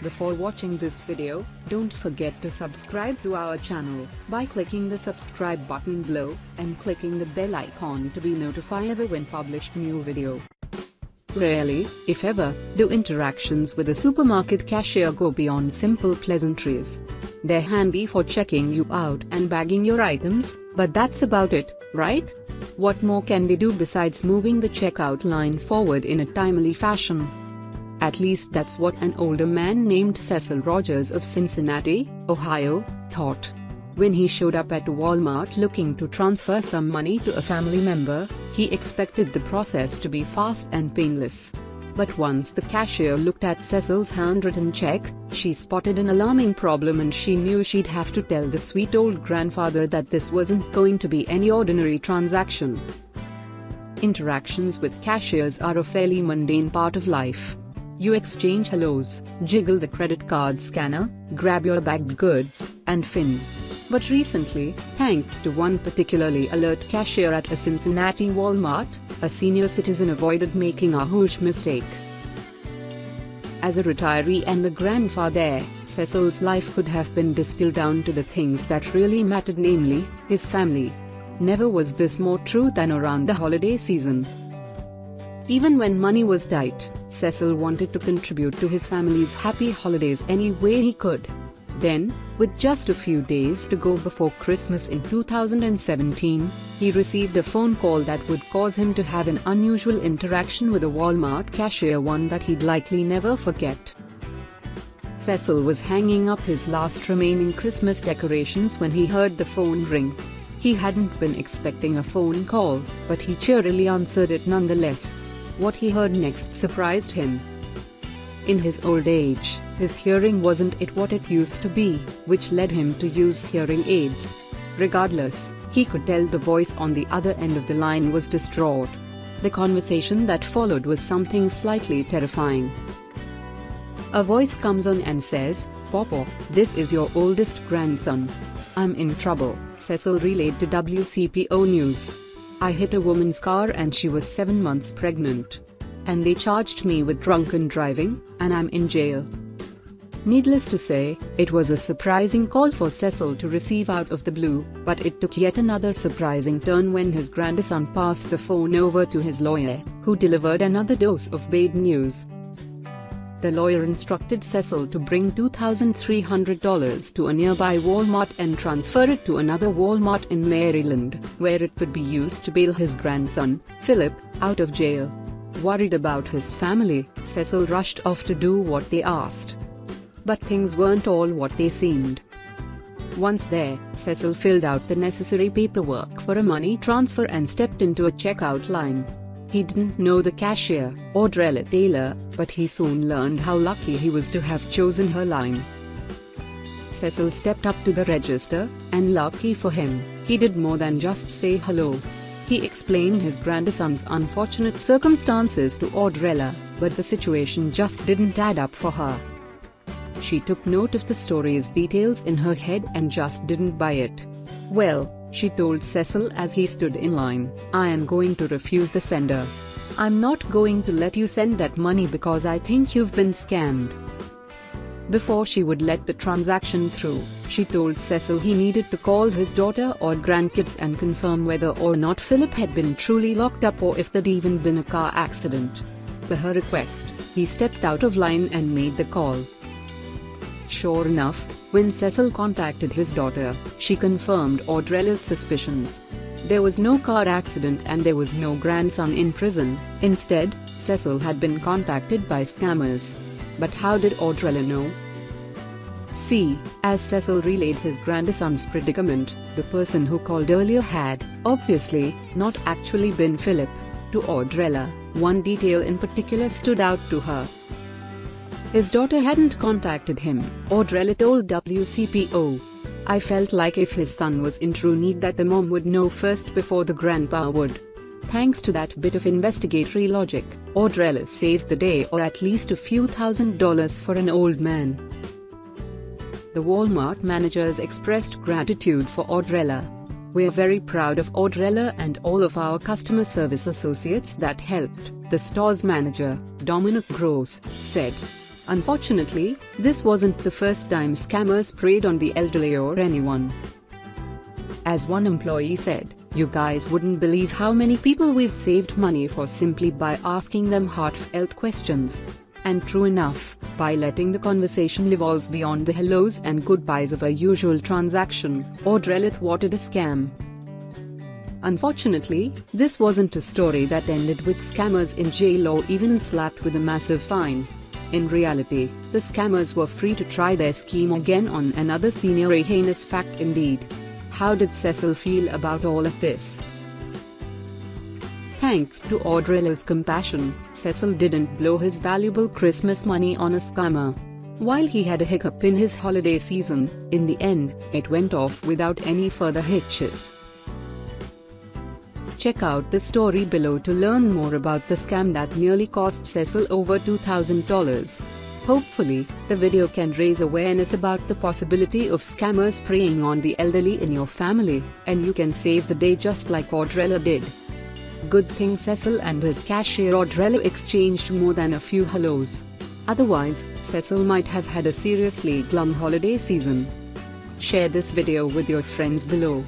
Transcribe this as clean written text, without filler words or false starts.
Before watching this video, don't forget to subscribe to our channel by clicking the subscribe button below and clicking the bell icon to be notified when published new video. Rarely, if ever, do interactions with a supermarket cashier go beyond simple pleasantries. They're handy for checking you out and bagging your items, but that's about it, right? What more can they do besides moving the checkout line forward in a timely fashion? At least that's what an older man named Cecil Rodgers of Cincinnati, Ohio, thought. When he showed up at Walmart looking to transfer some money to a family member, he expected the process to be fast and painless. But once the cashier looked at Cecil's handwritten check, she spotted an alarming problem, and she knew she'd have to tell the sweet old grandfather that this wasn't going to be any ordinary transaction. Interactions with cashiers are a fairly mundane part of life. You exchange hellos, jiggle the credit card scanner, grab your bagged goods, and fin. But recently, thanks to one particularly alert cashier at a Cincinnati Walmart, a senior citizen avoided making a huge mistake. As a retiree and a grandfather, Cecil's life could have been distilled down to the things that really mattered, namely, his family. Never was this more true than around the holiday season. Even when money was tight, Cecil wanted to contribute to his family's happy holidays any way he could. Then, with just a few days to go before Christmas in 2017, he received a phone call that would cause him to have an unusual interaction with a Walmart cashier, one that he'd likely never forget. Cecil was hanging up his last remaining Christmas decorations when he heard the phone ring. He hadn't been expecting a phone call, but he cheerily answered it nonetheless. What he heard next surprised him. In his old age, his hearing wasn't what it used to be, which led him to use hearing aids. Regardless, he could tell the voice on the other end of the line was distraught. The conversation that followed was something slightly terrifying. A voice comes on and says, "Papa, this is your oldest grandson. I'm in trouble," Cecil relayed to WCPO News. "I hit a woman's car and she was 7 months pregnant. And they charged me with drunken driving, and I'm in jail." Needless to say, it was a surprising call for Cecil to receive out of the blue, but it took yet another surprising turn when his grandson passed the phone over to his lawyer, who delivered another dose of bad news. The lawyer instructed Cecil to bring $2,300 to a nearby Walmart and transfer it to another Walmart in Maryland, where it could be used to bail his grandson, Philip, out of jail. Worried about his family, Cecil rushed off to do what they asked. But things weren't all what they seemed. Once there, Cecil filled out the necessary paperwork for a money transfer and stepped into a checkout line. He didn't know the cashier, Audrella Taylor, but he soon learned how lucky he was to have chosen her line. Cecil stepped up to the register, and lucky for him, he did more than just say hello. He explained his grandson's unfortunate circumstances to Audrella, but the situation just didn't add up for her. She took note of the story's details in her head and just didn't buy it. "Well," she told Cecil as he stood in line, "I am going to refuse the sender. I'm not going to let you send that money because I think you've been scammed." Before she would let the transaction through, she told Cecil he needed to call his daughter or grandkids and confirm whether or not Philip had been truly locked up or if there'd even been a car accident. Per her request, he stepped out of line and made the call. Sure enough, when Cecil contacted his daughter, she confirmed Audrella's suspicions. There was no car accident and there was no grandson in prison. Instead, Cecil had been contacted by scammers. But how did Audrella know? See, as Cecil relayed his grandson's predicament, the person who called earlier had, obviously, not actually been Philip. To Audrella, one detail in particular stood out to her. His daughter hadn't contacted him, Audrella told WCPO. "I felt like if his son was in true need that the mom would know first before the grandpa would." Thanks to that bit of investigatory logic, Audrella saved the day, or at least a few $1,000s for an old man. The Walmart managers expressed gratitude for Audrella. "We're very proud of Audrella and all of our customer service associates that helped," the store's manager, Dominic Gross, said. Unfortunately, this wasn't the first time scammers preyed on the elderly or anyone. As one employee said, "You guys wouldn't believe how many people we've saved money for simply by asking them heartfelt questions." And true enough, by letting the conversation evolve beyond the hellos and goodbyes of a usual transaction, Audrella thwarted a scam. Unfortunately, this wasn't a story that ended with scammers in jail or even slapped with a massive fine. In reality, the scammers were free to try their scheme again on another senior. A heinous fact indeed. How did Cecil feel about all of this? Thanks to Audrella's compassion, Cecil didn't blow his valuable Christmas money on a scammer. While he had a hiccup in his holiday season, in the end, it went off without any further hitches. Check out the story below to learn more about the scam that nearly cost Cecil over $2,000. Hopefully, the video can raise awareness about the possibility of scammers preying on the elderly in your family, and you can save the day just like Audrella did. Good thing Cecil and his cashier Audrella exchanged more than a few hellos. Otherwise, Cecil might have had a seriously glum holiday season. Share this video with your friends below.